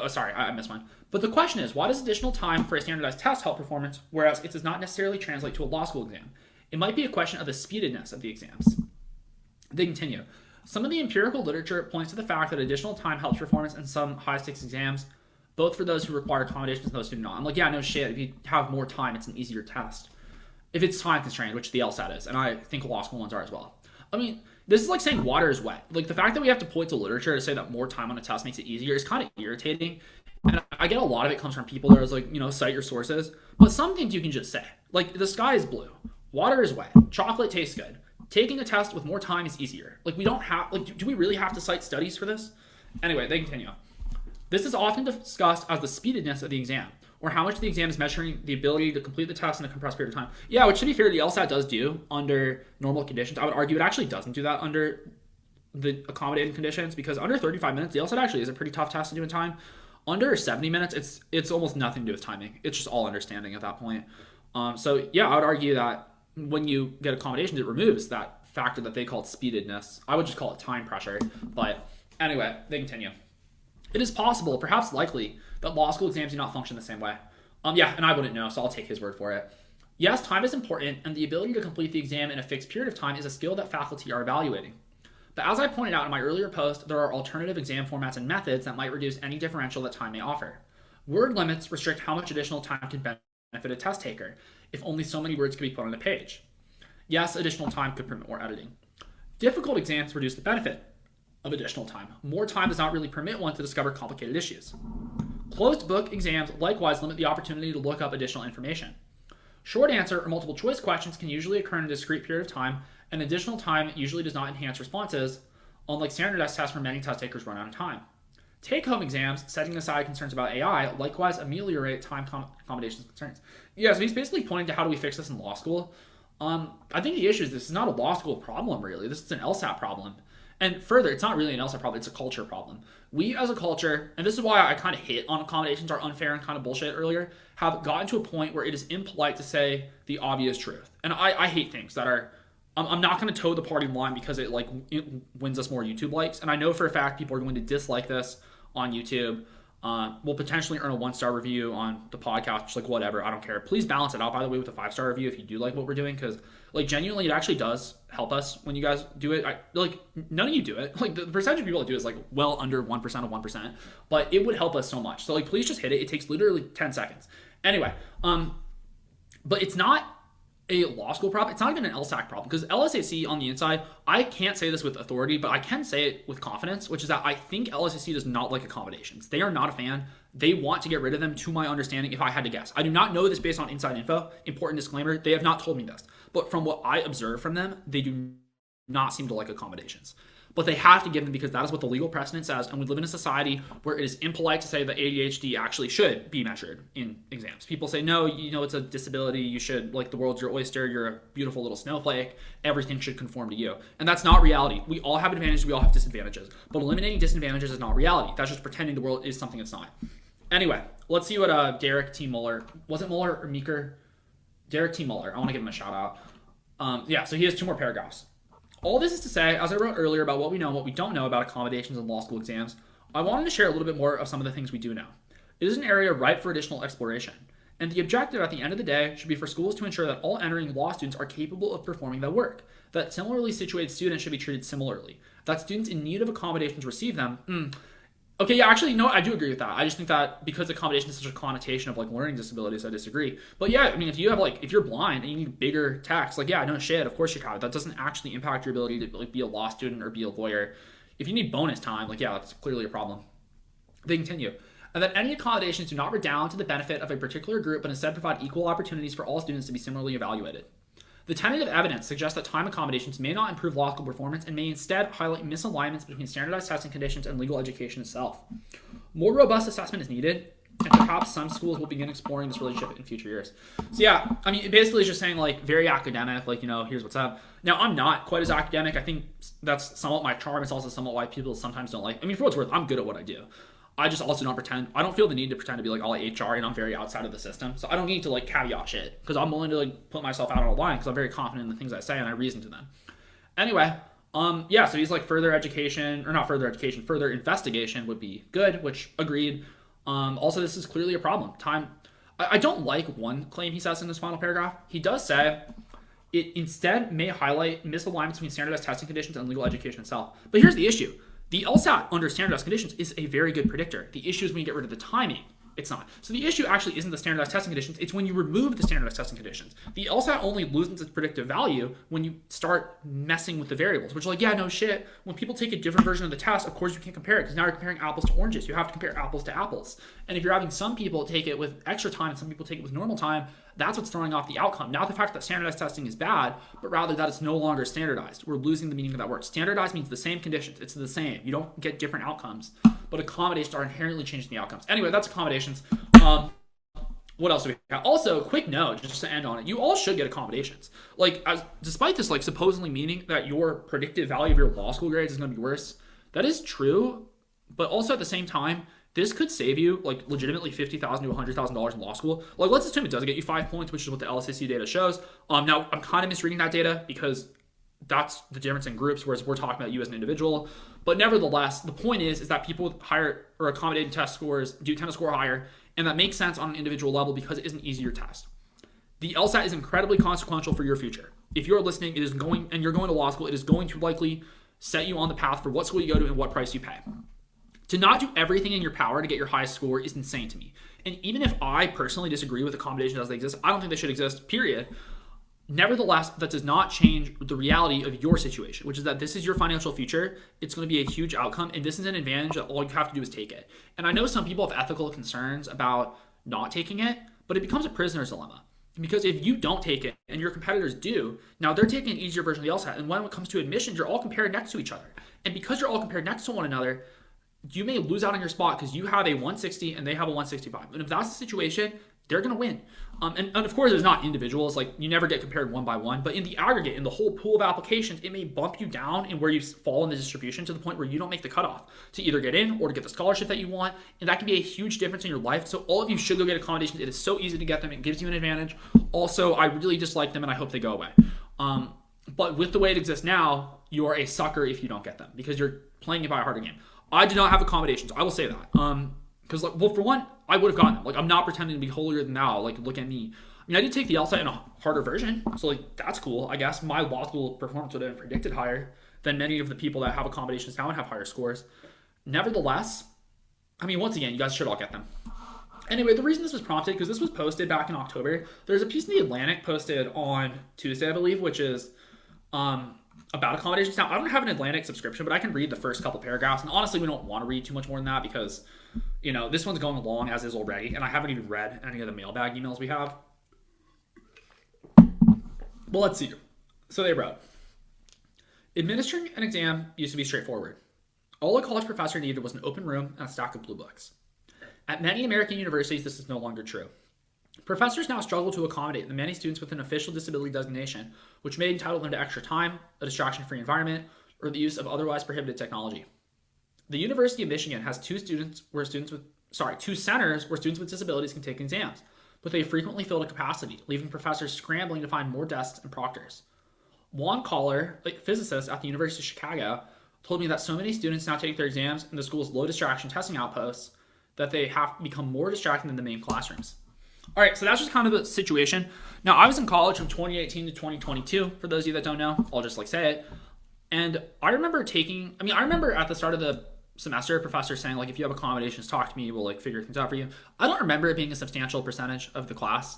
sorry, I missed one. But the question is, why does additional time for a standardized test help performance, whereas it does not necessarily translate to a law school exam? It might be a question of the speededness of the exams. They continue. Some of the empirical literature points to the fact that additional time helps performance in some high-stakes exams, both for those who require accommodations and those who do not. I'm like, yeah, no shit. If you have more time, it's an easier test. If it's time constrained, which the LSAT is, and I think law school ones are as well. I mean, this is like saying water is wet. Like, the fact that we have to point to literature to say that more time on a test makes it easier is kind of irritating. And I get a lot of it comes from people that are like, cite your sources. But some things you can just say. Like, the sky is blue. Water is wet. Chocolate tastes good. Taking a test with more time is easier. Like, we don't have, like, do we really have to cite studies for this? Anyway, they continue. This is often discussed as the speededness of the exam, or how much the exam is measuring the ability to complete the test in a compressed period of time. Yeah, which, to be fair, the LSAT does do under normal conditions. I would argue it actually doesn't do that under the accommodated conditions, because under 35 minutes, the LSAT actually is a pretty tough test to do in time. Under 70 minutes, it's almost nothing to do with timing. It's just all understanding at that point. So yeah, I would argue that when you get accommodations, it removes that factor that they call speededness. I would just call it time pressure. But anyway, they continue. It is possible, perhaps likely, that law school exams do not function the same way. Yeah, and I wouldn't know, so I'll take his word for it. Yes, time is important, and the ability to complete the exam in a fixed period of time is a skill that faculty are evaluating. But as I pointed out in my earlier post, there are alternative exam formats and methods that might reduce any differential that time may offer. Word limits restrict how much additional time can benefit a test taker, if only so many words can be put on a page. Yes, additional time could permit more editing. Difficult exams reduce the benefit of additional time. More time does not really permit one to discover complicated issues. Closed book exams likewise limit the opportunity to look up additional information. Short answer or multiple choice questions can usually occur in a discrete period of time, and additional time usually does not enhance responses, unlike standardized tests where many test takers run out of time. Take-home exams, setting aside concerns about AI, likewise ameliorate time accommodations concerns. Yeah, so he's basically pointing to how do we fix this in law school. I think the issue is this is not a law school problem, really. This is an LSAT problem. And further, it's not really an LSAT problem, it's a culture problem. We as a culture, and this is why I kind of hit on accommodations are unfair and kind of bullshit earlier, have gotten to a point where it is impolite to say the obvious truth. And I hate things that are, I'm not going to toe the party line because it wins us more YouTube likes. And I know for a fact people are going to dislike this on YouTube. We'll potentially earn a 1-star review on the podcast, just like whatever, I don't care. Please balance it out, by the way, with a 5-star review if you do like what we're doing, because genuinely it actually does help us when you guys do it. None of you do it. The percentage of people that do it is well under 1% of 1%, but it would help us so much. So please just hit it. It takes literally 10 seconds. Anyway, but it's not a law school problem. It's not even an LSAT problem, because LSAC on the inside, I can't say this with authority, but I can say it with confidence, which is that I think LSAC does not like accommodations. They are not a fan. They want to get rid of them, to my understanding, if I had to guess. I do not know this based on inside info. Important disclaimer, they have not told me this. But from what I observe from them, they do not seem to like accommodations. But they have to give them because that is what the legal precedent says, and we live in a society where it is impolite to say that ADHD actually should be measured in exams. People say, no, it's a disability, you should, the world's your oyster, you're a beautiful little snowflake, everything should conform to you. And that's not reality. We all have advantages, we all have disadvantages. But eliminating disadvantages is not reality. That's just pretending the world is something it's not. Anyway, let's see what Derek T. Muller, was it Muller or Meeker? Derek T. Muller, I want to give him a shout out. So he has 2 more paragraphs. All this is to say, as I wrote earlier about what we know and what we don't know about accommodations and law school exams, I wanted to share a little bit more of some of the things we do know. It is an area ripe for additional exploration, and the objective at the end of the day should be for schools to ensure that all entering law students are capable of performing that work, that similarly situated students should be treated similarly, that students in need of accommodations receive them. Okay, yeah, actually, no, I do agree with that. I just think that because accommodation is such a connotation of learning disabilities, I disagree. But yeah, I mean, if you have if you're blind and you need bigger text, yeah, no shit, of course you have it. That doesn't actually impact your ability to be a law student or be a lawyer. If you need bonus time, yeah, that's clearly a problem. They continue. And that any accommodations do not redound to the benefit of a particular group, but instead provide equal opportunities for all students to be similarly evaluated. The tentative evidence suggests that time accommodations may not improve law school performance and may instead highlight misalignments between standardized testing conditions and legal education itself. More robust assessment is needed, and perhaps some schools will begin exploring this relationship in future years. So yeah, I mean, basically it's just saying like very academic, like, here's what's up. Now, I'm not quite as academic. I think that's somewhat my charm. It's also somewhat why people sometimes don't like. I mean, for what's worth, I'm good at what I do. I just also don't pretend. I don't feel the need to pretend to be like all HR, and I'm very outside of the system. So I don't need to like caveat shit because I'm willing to like put myself out on a line because I'm very confident in the things I say and I reason to them. Anyway, yeah, so he's like further investigation would be good, which agreed. Also, this is clearly a problem. I don't like one claim he says in this final paragraph. He does say it instead may highlight misalignments between standardized testing conditions and legal education itself. But here's the issue. The LSAT under standardized conditions is a very good predictor. The issue is when you get rid of the timing. It's not. So the issue actually isn't the standardized testing conditions. It's when you remove the standardized testing conditions. The LSAT only loses its predictive value when you start messing with the variables, which like, yeah, no shit. When people take a different version of the test, of course you can't compare it because now you're comparing apples to oranges. You have to compare apples to apples. And if you're having some people take it with extra time and some people take it with normal time, that's what's throwing off the outcome. Not the fact that standardized testing is bad, but rather that it's no longer standardized. We're losing the meaning of that word. Standardized means the same conditions. It's the same. You don't get different outcomes. But accommodations are inherently changing the outcomes. Anyway, that's accommodations. What else do we have? Also, quick note, just to end on it, you all should get accommodations. Like, despite this, like, supposedly meaning that your predictive value of your law school grades is going to be worse, that is true. But also at the same time, this could save you, like, legitimately $50,000 to $100,000 in law school. Like, let's assume it does get you 5 points, which is what the LSAT data shows. Now, I'm kind of misreading that data because that's the difference in groups, whereas we're talking about you as an individual. But nevertheless, the point is that people with higher or accommodated test scores do tend to score higher, and that makes sense on an individual level because it is an easier test. The LSAT is incredibly consequential for your future. If you're listening, it is going, and you're going to law school, it is going to likely set you on the path for what school you go to and what price you pay. To not do everything in your power to get your highest score is insane to me. And even if I personally disagree with accommodations as they exist, I don't think they should exist, period. Nevertheless, that does not change the reality of your situation, which is that this is your financial future. It's going to be a huge outcome, and this is an advantage that all you have to do is take it. And I know some people have ethical concerns about not taking it, but it becomes a prisoner's dilemma. Because if you don't take it and your competitors do, now they're taking an easier version of the LSAT. And when it comes to admissions, you're all compared next to each other. And because you're all compared next to one another, you may lose out on your spot because you have a 160 and they have a 165. And if that's the situation, they're going to win. And of course, there's not individuals. Like, you never get compared one by one. But in the aggregate, in the whole pool of applications, it may bump you down in where you fall in the distribution to the point where you don't make the cutoff to either get in or to get the scholarship that you want. And that can be a huge difference in your life. So all of you should go get accommodations. It is so easy to get them. It gives you an advantage. Also, I really dislike them and I hope they go away. But with the way it exists now, you are a sucker if you don't get them because you're playing it by a harder game. I do not have accommodations. I will say that. Because, like, well, for one, I would have gotten them. Like, I'm not pretending to be holier than thou. Like, look at me. I mean, I did take the LSAT in a harder version. So, like, that's cool. I guess my law school performance would have been predicted higher than many of the people that have accommodations now and have higher scores. Nevertheless, I mean, once again, you guys should all get them. Anyway, the reason this was prompted, because this was posted back in October. There's a piece in The Atlantic posted on Tuesday, I believe, which is about accommodations. Now, I don't have an Atlantic subscription, but I can read the first couple paragraphs. And honestly, we don't want to read too much more than that because, you know, this one's going along as is already. And I haven't even read any of the mailbag emails we have. Well, let's see. So they wrote, administering an exam used to be straightforward. All a college professor needed was an open room and a stack of blue books. At many American universities, this is no longer true. Professors now struggle to accommodate the many students with an official disability designation, which may entitle them to extra time, a distraction-free environment, or the use of otherwise prohibited technology. The University of Michigan has two centers where students with disabilities can take exams, but they frequently fill to capacity, leaving professors scrambling to find more desks and proctors. Juan Collar, a physicist at the University of Chicago, told me that so many students now take their exams in the school's low distraction testing outposts that they have become more distracting than the main classrooms. All right, so that's just kind of the situation. Now, I was in college from 2018 to 2022. For those of you that don't know, I'll just say it. And I remember at the start of the semester, a professor saying, like, if you have accommodations, talk to me, we'll, like, figure things out for you. I don't remember it being a substantial percentage of the class.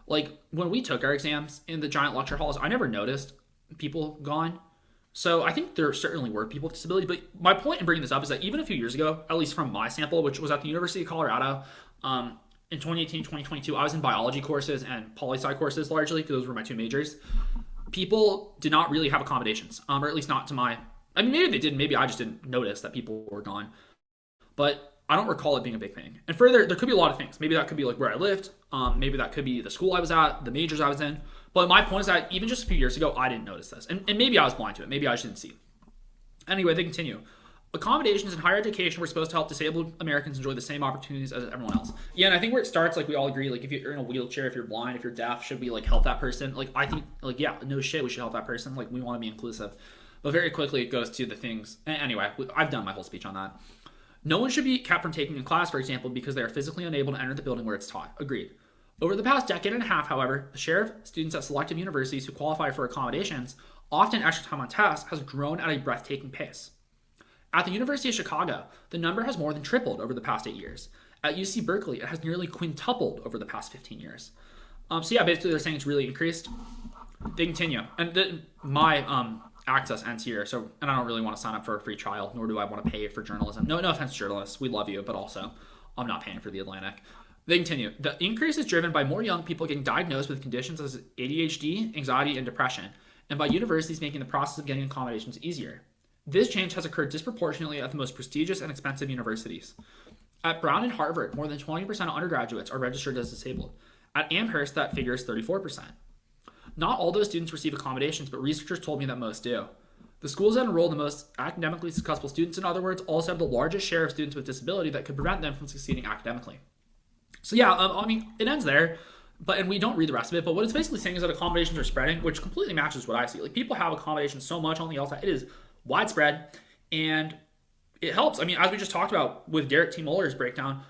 Like, when we took our exams in the giant lecture halls, I never noticed people gone. So I think there certainly were people with disabilities. But my point in bringing this up is that even a few years ago, at least from my sample, which was at the University of Colorado, in 2018, 2022, I was in biology courses and poli-sci courses largely, because those were my two majors. people did not really have accommodations, or at least not to my. I mean, maybe they did. Maybe I just didn't notice that people were gone. But I don't recall it being a big thing. And further, there could be a lot of things. Maybe that could be like where I lived. Maybe that could be the school I was at, the majors I was in. But my point is that even just a few years ago, I didn't notice this. And maybe I was blind to it. Maybe I just didn't see. Anyway, they continue. Accommodations in higher education were supposed to help disabled Americans enjoy the same opportunities as everyone else. Yeah, and I think where it starts, like we all agree, like if you're in a wheelchair, if you're blind, if you're deaf, should we like help that person? Like I think, like yeah, no shit, we should help that person. Like we want to be inclusive. But very quickly it goes to the things. Anyway, I've done my whole speech on that. No one should be kept from taking a class, for example, because they are physically unable to enter the building where it's taught. Agreed. Over the past decade and a half, however, the share of students at selective universities who qualify for accommodations, often extra time on tests, has grown at a breathtaking pace. At the University of Chicago, the number has more than tripled over the past 8 years. At UC Berkeley, it has nearly quintupled over the past 15 years. So yeah, basically they're saying it's really increased. They continue. And my access ends here, and I don't really want to sign up for a free trial, nor do I want to pay for journalism. No offense to journalists, we love you, but also I'm not paying for the Atlantic. They continue. The increase is driven by more young people getting diagnosed with conditions as ADHD, anxiety, and depression, and by universities making the process of getting accommodations easier. This change has occurred disproportionately at the most prestigious and expensive universities. At Brown and Harvard, more than 20% of undergraduates are registered as disabled. At Amherst, that figure is 34%. Not all those students receive accommodations, but researchers told me that most do. The schools that enroll the most academically successful students, in other words, also have the largest share of students with disability that could prevent them from succeeding academically. So yeah, I mean, it ends there, and we don't read the rest of it, but what it's basically saying is that accommodations are spreading, which completely matches what I see. Like, people have accommodations so much on the LSAT, it is widespread, and it helps. I mean, as we just talked about with Garrett T. Muller's breakdown,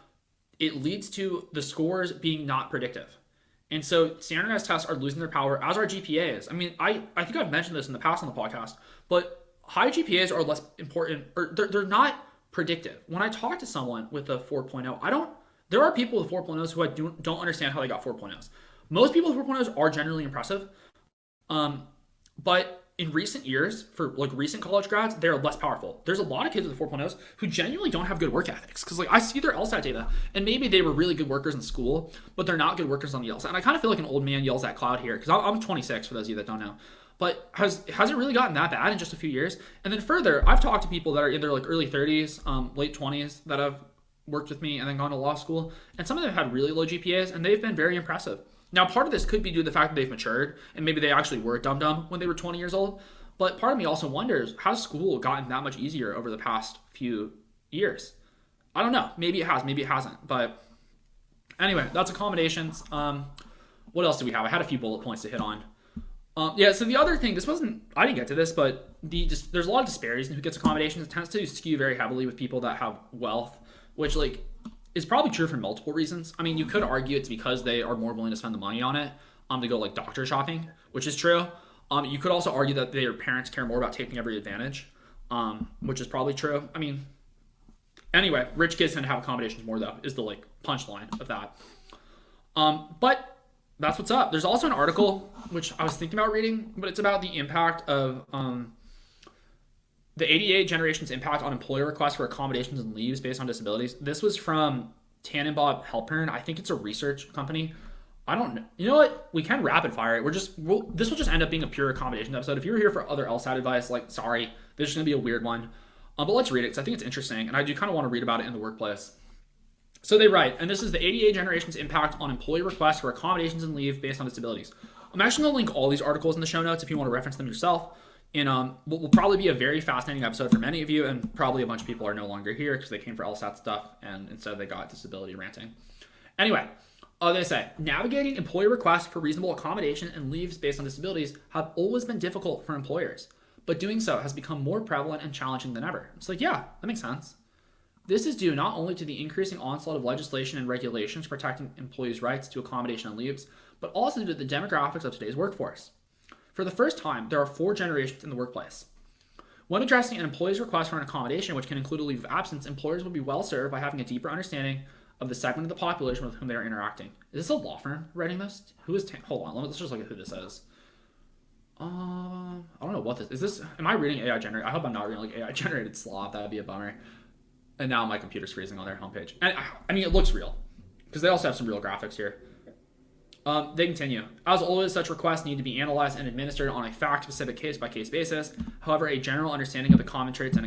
it leads to the scores being not predictive. And so standardized tests are losing their power, as are GPAs. I mean, I think I've mentioned this in the past on the podcast, but high GPAs are less important, or they're not predictive. When I talk to someone with a 4.0, there are people with 4.0s who I don't understand how they got 4.0s. Most people with 4.0s are generally impressive, but in recent years, for like recent college grads, they're less powerful. There's a lot of kids with 4.0s who genuinely don't have good work ethics, because like I see their LSAT data, and maybe they were really good workers in school, but they're not good workers on the LSAT. And I kind of feel like an old man yells at cloud here, because I'm 26 for those of you that don't know. But has it really gotten that bad in just a few years? And then further, I've talked to people that are in their like early 30s, late 20s that have worked with me and then gone to law school, and some of them have had really low GPAs, and they've been very impressive. Now, part of this could be due to the fact that they've matured, and maybe they actually were dumb when they were 20 years old. But part of me also wonders, has school gotten that much easier over the past few years? I don't know. Maybe it has. Maybe it hasn't. But anyway, that's accommodations. What else do we have? I had a few bullet points to hit on. So the other thing, I didn't get to this, but there's a lot of disparities in who gets accommodations. It tends to skew very heavily with people that have wealth, which like is probably true for multiple reasons. I mean, you could argue it's because they are more willing to spend the money on it to go like doctor shopping, which is true. You could also argue that their parents care more about taking every advantage, which is probably true. I mean, anyway, rich kids tend to have accommodations more, though, is the like punchline of that. But that's what's up. There's also an article, which I was thinking about reading, but it's about the impact of the ADA generation's impact on employer requests for accommodations and leaves based on disabilities. This was from Tannenbaum Halpern. I think it's a research company. I don't know. You know what? We can rapid fire it. This will just end up being a pure accommodations episode. If you're here for other LSAT advice, like, sorry, this is going to be a weird one. But let's read it, because I think it's interesting, and I do kind of want to read about it in the workplace. So they write, and this is the ADA generation's impact on employee requests for accommodations and leave based on disabilities. I'm actually going to link all these articles in the show notes if you want to reference them yourself. And will probably be a very fascinating episode for many of you, and probably a bunch of people are no longer here because they came for LSAT stuff, and instead they got disability ranting. Anyway, they say, navigating employee requests for reasonable accommodation and leaves based on disabilities have always been difficult for employers, but doing so has become more prevalent and challenging than ever. It's like, yeah, that makes sense. This is due not only to the increasing onslaught of legislation and regulations protecting employees' rights to accommodation and leaves, but also due to the demographics of today's workforce. For the first time, there are 4 generations in the workplace. When addressing an employee's request for an accommodation, which can include a leave of absence, employers will be well served by having a deeper understanding of the segment of the population with whom they are interacting. Is this a law firm writing this? Hold on, let's just look at who this is. I don't know what this is. Am I reading AI generated? I hope I'm not reading like AI generated slop. That would be a bummer. And now my computer's freezing on their homepage. And I mean, it looks real, because they also have some real graphics here. They continue. As always, such requests need to be analyzed and administered on a fact-specific case-by-case basis. However, a general understanding of the common traits and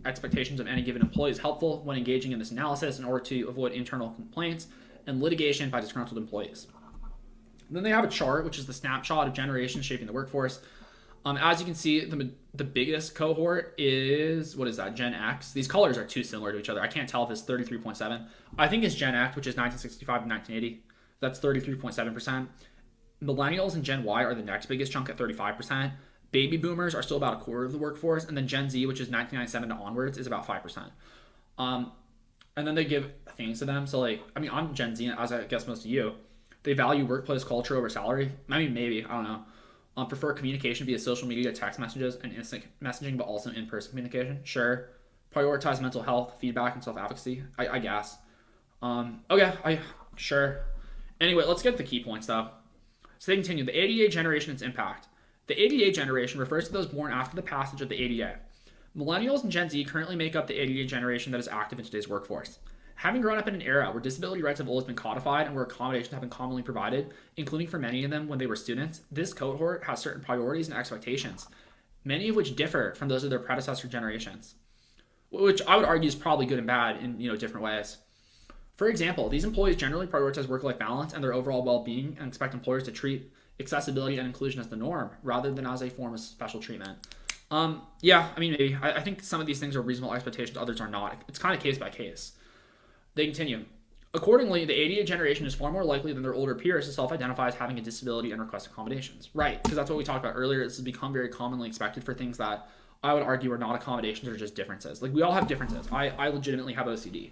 expectations of any given employee is helpful when engaging in this analysis in order to avoid internal complaints and litigation by disgruntled employees. Then they have a chart, which is the snapshot of generations shaping the workforce. As you can see, the biggest cohort is, what is that, Gen X. These colors are too similar to each other. I can't tell if it's 33.7. I think it's Gen X, which is 1965 to 1980. That's 33.7%. Millennials and Gen Y are the next biggest chunk at 35%. Baby boomers are still about a quarter of the workforce. And then Gen Z, which is 1997 to onwards, is about 5%. And then they give things to them. So, like, I mean, I'm Gen Z, as I guess most of you. They value workplace culture over salary. I mean, maybe. I don't know. Prefer communication via social media, text messages, and instant messaging, but also in-person communication. Sure. Prioritize mental health, feedback, and self-advocacy. I guess. Okay. Sure. Anyway, let's get to the key points, though. So they continue. The ADA generation and its impact. The ADA generation refers to those born after the passage of the ADA. Millennials and Gen Z currently make up the ADA generation that is active in today's workforce. Having grown up in an era where disability rights have always been codified and where accommodations have been commonly provided, including for many of them when they were students, this cohort has certain priorities and expectations, many of which differ from those of their predecessor generations, which I would argue is probably good and bad in different ways. For example, these employees generally prioritize work-life balance and their overall well-being and expect employers to treat accessibility and inclusion as the norm rather than as a form of special treatment. Yeah, I mean, maybe. I think some of these things are reasonable expectations, others are not. It's kind of case by case. They continue. Accordingly, the ADA generation is far more likely than their older peers to self-identify as having a disability and request accommodations. Right, because that's what we talked about earlier. This has become very commonly expected for things that I would argue are not accommodations or just differences. Like, we all have differences. I legitimately have OCD.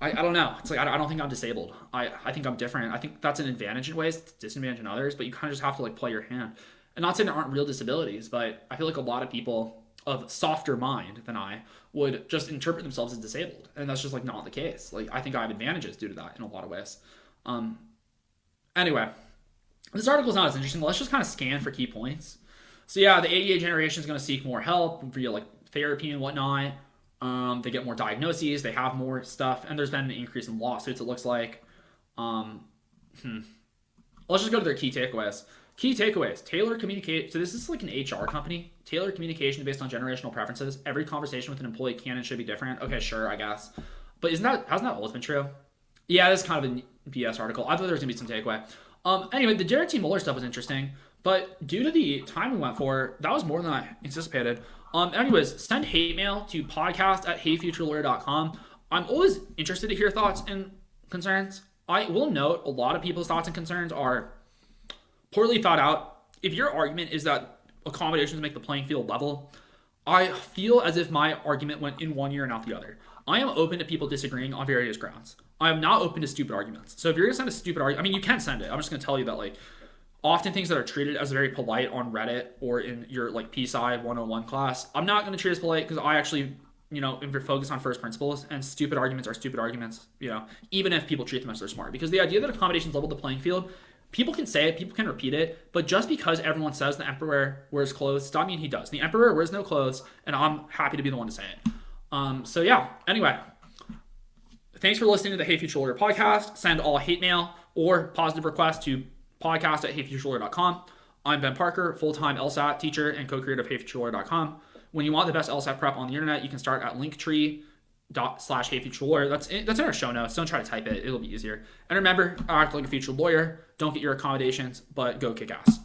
I don't know. It's like, I don't think I'm disabled. I think I'm different. I think that's an advantage in ways, disadvantage in others, but you kind of just have to like play your hand. And not saying there aren't real disabilities, but I feel like a lot of people of softer mind than I would just interpret themselves as disabled. And that's just like not the case. Like, I think I have advantages due to that in a lot of ways. Anyway, this article is not as interesting. Let's just kind of scan for key points. So yeah, the ADA generation is going to seek more help via like therapy and whatnot. They get more diagnoses, they have more stuff, and there's been an increase in lawsuits, it looks like. Let's just go to their key takeaways. Key takeaways. Tailor communicate. So this is like an HR company. Tailor communication based on generational preferences. Every conversation with an employee can and should be different. Okay, sure, I guess. But hasn't that always been true? Yeah, this is kind of a BS article. I thought there was going to be some takeaway. Anyway, the Jared T. Muller stuff was interesting. But due to the time we went for, that was more than I anticipated. Anyways, send hate mail to podcast@heyfuturelawyer.com. I'm always interested to hear thoughts and concerns. I will note a lot of people's thoughts and concerns are poorly thought out. If your argument is that accommodations make the playing field level, I feel as if my argument went in one ear and out the other. I am open to people disagreeing on various grounds. I am not open to stupid arguments. So if you're going to send a stupid argument, I mean, you can send it. I'm just going to tell you that, like, often things that are treated as very polite on Reddit or in your like PSI 101 class, I'm not going to treat as polite because I actually, focus on first principles, and stupid arguments are stupid arguments, even if people treat them as they're smart. Because the idea that accommodations level the playing field, people can say it, people can repeat it, but just because everyone says the emperor wears clothes, does not mean he does. The emperor wears no clothes, and I'm happy to be the one to say it. So yeah, anyway, thanks for listening to the Hey Future Lawyer podcast. Send all hate mail or positive requests to podcast@heyfuturelawyer.com. I'm Ben Parker, full-time LSAT teacher and co-creator of heyfuturelawyer.com. When you want the best LSAT prep on the internet, you can start at linktree.com/heyfuturelawyer. That's in our show notes. Don't try to type it. It'll be easier. And remember, act like a future lawyer. Don't get your accommodations, but go kick ass.